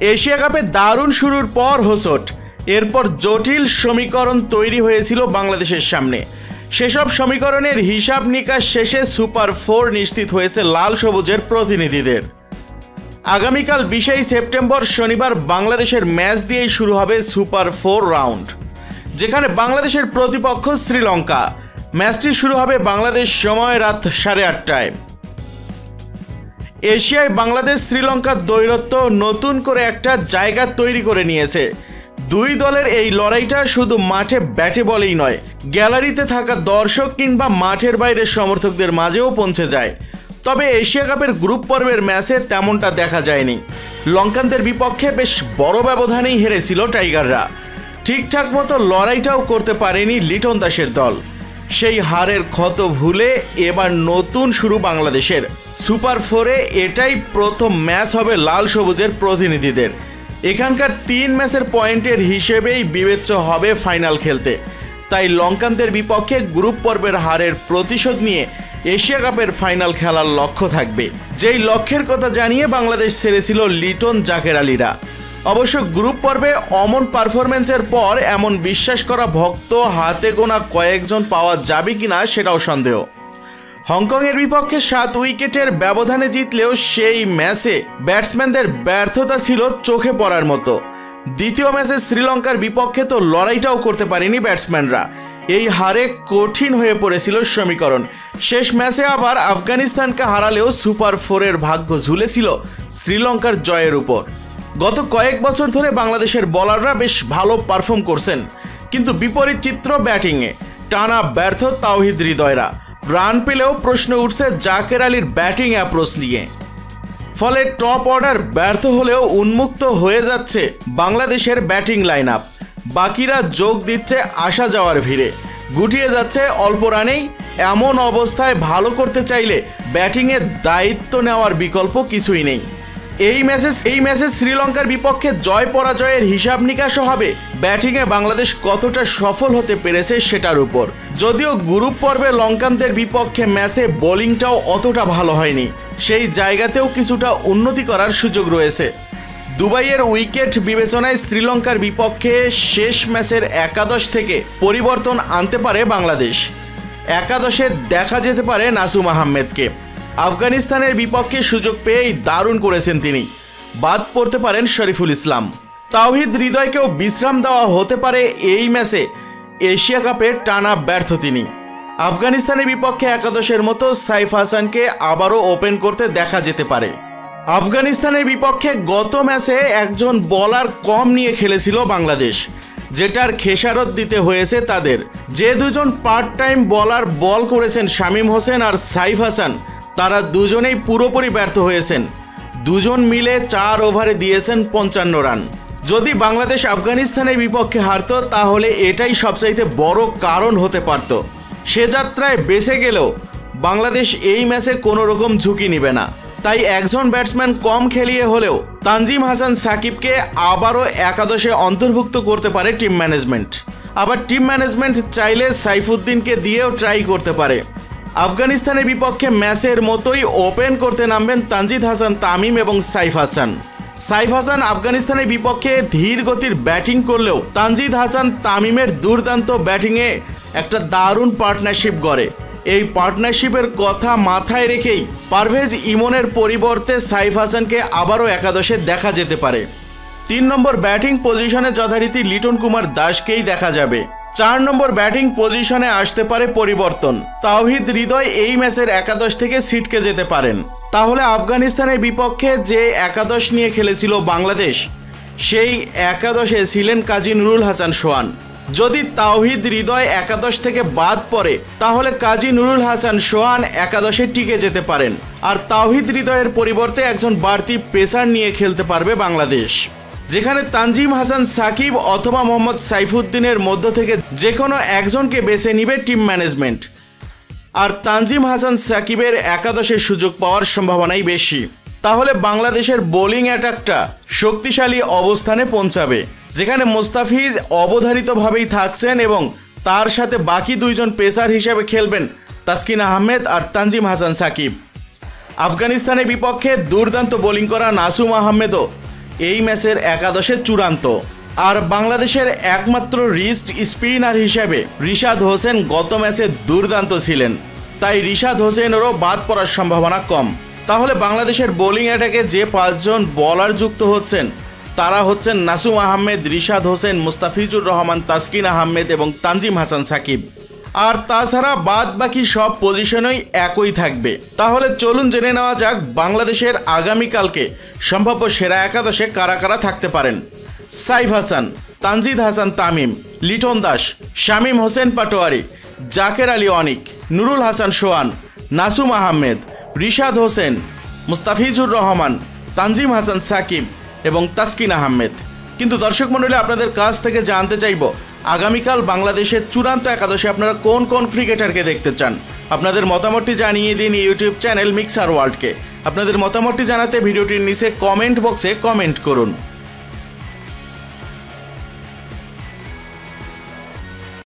Asia কাপে দারুণ শুরুর পর হোঁচট, এরপর জটিল সমীকরণ তৈরি হয়েছিল বাংলাদেশের সামনে। সেসব সমীকরণের হিসাব নিকাশ শেষে সুপার 4 নিশ্চিত হয়েছে লাল সবুজের প্রতিনিধিদের। আগামীকাল 20 সেপ্টেম্বর শনিবার বাংলাদেশের ম্যাচ দিয়েই শুরু হবে সুপার 4 রাউন্ড, যেখানে বাংলাদেশের প্রতিপক্ষ শ্রীলঙ্কা। ম্যাচটি শুরু হবে বাংলাদেশ সময় রাত 8:30টায়। এশিয়ায় বাংলাদেশ শ্রীলঙ্কার দ্বৈরথ নতুন করে একটা জায়গা তৈরি করে নিয়েছে। দুই দলের এই লড়াইটা শুধু মাঠে ব্যাটে বলেই নয়, গ্যালারিতে থাকা দর্শক কিংবা মাঠের বাইরের সমর্থকদের মাঝেও পৌঁছে যায়। তবে এশিয়া কাপের গ্রুপ পর্বের ম্যাচে তেমনটা দেখা যায়নি। লঙ্কানদের বিপক্ষে বেশ বড় ব্যবধানেই হেরেছিল টাইগাররা। ঠিকঠাক মতো লড়াইটাও করতে পারেনি লিটন দাসের দল। সেই হারের ক্ষত ভুলে এবার নতুন শুরু বাংলাদেশের। সুপার 4-এ এটাই প্রথম ম্যাচ হবে লাল সবুজের প্রতিনিধিদের। এখানকার 3 ম্যাচের পয়েন্টের হিসেবেই বিবেচ্য হবে ফাইনাল খেলতে। তাই লঙ্কানদের বিপক্ষে গ্রুপ পর্বের হারের প্রতিশোধ নিয়ে এশিয়া কাপের ফাইনাল খেলার লক্ষ্য থাকবে, যেই লক্ষ্যের কথা জানিয়ে বাংলাদেশ ছেড়েছিল লিটন জাকের আলীরা। অবশ্য গ্রুপ পর্বে অমন পারফরমেন্সের পর এমন বিশ্বাস করা ভক্ত হাতে গোনা কয়েকজন পাওয়া যাবে কিনা সেটাও সন্দেহ। হংকংয়ের বিপক্ষে 7 উইকেটের ব্যবধানে জিতলেও সেই ম্যাচে ব্যাটসম্যানদের ব্যর্থতা ছিল চোখে পড়ার মতো। দ্বিতীয় ম্যাচে শ্রীলঙ্কার বিপক্ষে তো লড়াইটাও করতে পারেনি ব্যাটসম্যানরা। এই হারে কঠিন হয়ে পড়েছিল সমীকরণ। শেষ ম্যাচে আবার আফগানিস্তানকে হারালেও সুপার 4-এর ভাগ্য ঝুলেছিল শ্রীলঙ্কার জয়ের উপর। গত কয়েক বছর ধরে বাংলাদেশের বোলাররা বেশ ভালো পারফর্ম করছেন, কিন্তু বিপরীত চিত্র ব্যাটিংয়ে। টানা ব্যর্থ তাওহিদ হৃদয়রা। রান পেলেও প্রশ্ন উঠছে জাকের আলীর ব্যাটিং অ্যাপ্রোচ নিয়ে। ফলে টপ অর্ডার ব্যর্থ হলেও উন্মুক্ত হয়ে যাচ্ছে বাংলাদেশের ব্যাটিং লাইন আপ। বাকিরা যোগ দিচ্ছে আসা যাওয়ার ভিড়ে। গুটিয়ে যাচ্ছে অল্প রানেই। এমন অবস্থায় ভালো করতে চাইলে ব্যাটিংয়ের দায়িত্ব নেওয়ার বিকল্প কিছুই নেই। এই ম্যাচে শ্রীলঙ্কার বিপক্ষে জয় পরাজয়ের হিসাব নিকাশও হবে ব্যাটিংয়ে বাংলাদেশ কতটা সফল হতে পেরেছে সেটার উপর। যদিও গ্রুপ পর্বে লঙ্কানদের বিপক্ষে ম্যাচে বোলিংটাও অতটা ভালো হয়নি, সেই জায়গাতেও কিছুটা উন্নতি করার সুযোগ রয়েছে। দুবাইয়ের উইকেট বিবেচনায় শ্রীলঙ্কার বিপক্ষে শেষ ম্যাচের একাদশ থেকে পরিবর্তন আনতে পারে বাংলাদেশ। একাদশে দেখা যেতে পারে নাসুম আহমেদকে। আফগানিস্তানের বিপক্ষে সুযোগ পেয়েই দারুণ করেছেন তিনি। বাদ পড়তে পারেন শরীফুল ইসলাম। তাওহিদ হৃদয়কেও বিশ্রাম দেওয়া হতে পারে এই ম্যাচে। এশিয়া কাপে টানা ব্যর্থ তিনি। আফগানিস্তানের বিপক্ষে একাদশের মতো সাইফ হাসানকে আবারও ওপেন করতে দেখা যেতে পারে। আফগানিস্তানের বিপক্ষে গত ম্যাচে একজন বোলার কম নিয়ে খেলেছিল বাংলাদেশ, যেটার খেসারত দিতে হয়েছে তাদের। যে দুজন পার্ট টাইম বোলার বল করেছেন শামীম হোসেন আর সাইফ হাসান, তারা দুজনেই পুরোপুরি ব্যর্থ হয়েছেন। দুজন মিলে 4 ওভারে দিয়েছেন 55 রান। যদি বাংলাদেশ আফগানিস্তানের বিপক্ষে হারত তাহলে এটাই সবচাইতে বড় কারণ হতে পারত। সে যাত্রায় বেঁচে গেলেও বাংলাদেশ এই ম্যাচে কোনো রকম ঝুঁকি নেবে না। তাই একজন ব্যাটসম্যান কম খেলিয়ে হলেও তানজিম হাসান সাকিবকে আবারও একাদশে অন্তর্ভুক্ত করতে পারে টিম ম্যানেজমেন্ট। আবার টিম ম্যানেজমেন্ট চাইলে সাইফুদ্দিনকে দিয়েও ট্রাই করতে পারে। আফগানিস্তানের বিপক্ষে ম্যাচের মতোই ওপেন করতে নামবেন তানজিদ হাসান তামিম এবং সাইফ হাসান। সাইফ হাসান আফগানিস্তানের বিপক্ষে ধীর গতির ব্যাটিং করলেও তানজিদ হাসান তামিমের দুর্দান্ত ব্যাটিংয়ে একটা দারুণ পার্টনারশিপ গড়ে। এই পার্টনারশিপের কথা মাথায় রেখেই পারভেজ ইমনের পরিবর্তে সাইফ হাসানকে আবারও একাদশে দেখা যেতে পারে। 3 নম্বর ব্যাটিং পজিশনে যথারীতি লিটন কুমার দাসকেই দেখা যাবে। 4 নম্বর ব্যাটিং পজিশনে আসতে পারে পরিবর্তন। তাওহিদ হৃদয় এই ম্যাচের একাদশ থেকে ছিটকে যেতে পারেন। তাহলে আফগানিস্তানের বিপক্ষে যে একাদশ নিয়ে খেলেছিল বাংলাদেশ, সেই একাদশে ছিলেন কাজী নুরুল হাসান সোহান। যদি তাওহিদ হৃদয় একাদশ থেকে বাদ পড়ে তাহলে কাজী নুরুল হাসান সোহান একাদশে টিকে যেতে পারেন। আর তাওহিদ হৃদয়ের পরিবর্তে একজন বাড়তি পেসার নিয়ে খেলতে পারবে বাংলাদেশ, যেখানে তানজিম হাসান সাকিব অথবা মোহাম্মদ সাইফুদ্দিনের মধ্য থেকে যে কোনো একজনকে বেছে নিবে টিম ম্যানেজমেন্ট। আর তানজিম হাসান সাকিবের একাদশের সুযোগ পাওয়ার সম্ভাবনাই বেশি। তাহলে বাংলাদেশের বোলিং অ্যাটাকটা শক্তিশালী অবস্থানে পৌঁছাবে, যেখানে মোস্তাফিজ অবধারিতভাবেই থাকছেন এবং তার সাথে বাকি 2 জন পেসার হিসেবে খেলবেন তাসকিন আহমেদ আর তানজিম হাসান সাকিব। আফগানিস্তানের বিপক্ষে দুর্দান্ত বোলিং করা নাসুম আহমেদও এই ম্যাচের একাদশে চূড়ান্ত। আর বাংলাদেশের একমাত্র রিস্ট স্পিনার হিসেবে রিশাদ হোসেন গত ম্যাচে দুর্দান্ত ছিলেন, তাই রিশাদ হোসেনেরও বাদ পড়ার সম্ভাবনা কম। তাহলে বাংলাদেশের বোলিং অ্যাটাকে যে 5 জন বলার যুক্ত হচ্ছেন তারা হচ্ছেন নাসুম আহমেদ, রিশাদ হোসেন, মুস্তাফিজুর রহমান, তাসকিন আহমেদ এবং তানজিম হাসান সাকিব। আর তাছাড়া বাদ বাকি সব পজিশনই একই থাকবে। তাহলে চলুন জেনে নেওয়া যাক বাংলাদেশের আগামীকালকে সম্ভাব্য সেরা একাদশে কারা কারা থাকতে পারেন। সাইফ হাসান, তানজিদ হাসান তামিম, লিটন দাস, শামীম হোসেন পাটোয়ারি, জাকের আলী অনিক, নুরুল হাসান সোহান, নাসুম আহমেদ, রিশাদ হোসেন, মুস্তাফিজুর রহমান, তানজিম হাসান সাকিব এবং তাসকিন আহমেদ। কিন্তু দর্শক মণ্ডলী, আপনাদের কাছ থেকে জানতে চাইব আগামীকাল বাংলাদেশের চূড়ান্ত একাদশে আপনারা কোন কোন ক্রিকেটারকে দেখতে চান। আপনাদের মতামতটি জানিয়ে দিন ইউটিউব চ্যানেল মিক্সার ওয়ার্ল্ডকে। আপনাদের মতামতটি জানাতে ভিডিওটির নিচে কমেন্ট বক্সে কমেন্ট করুন।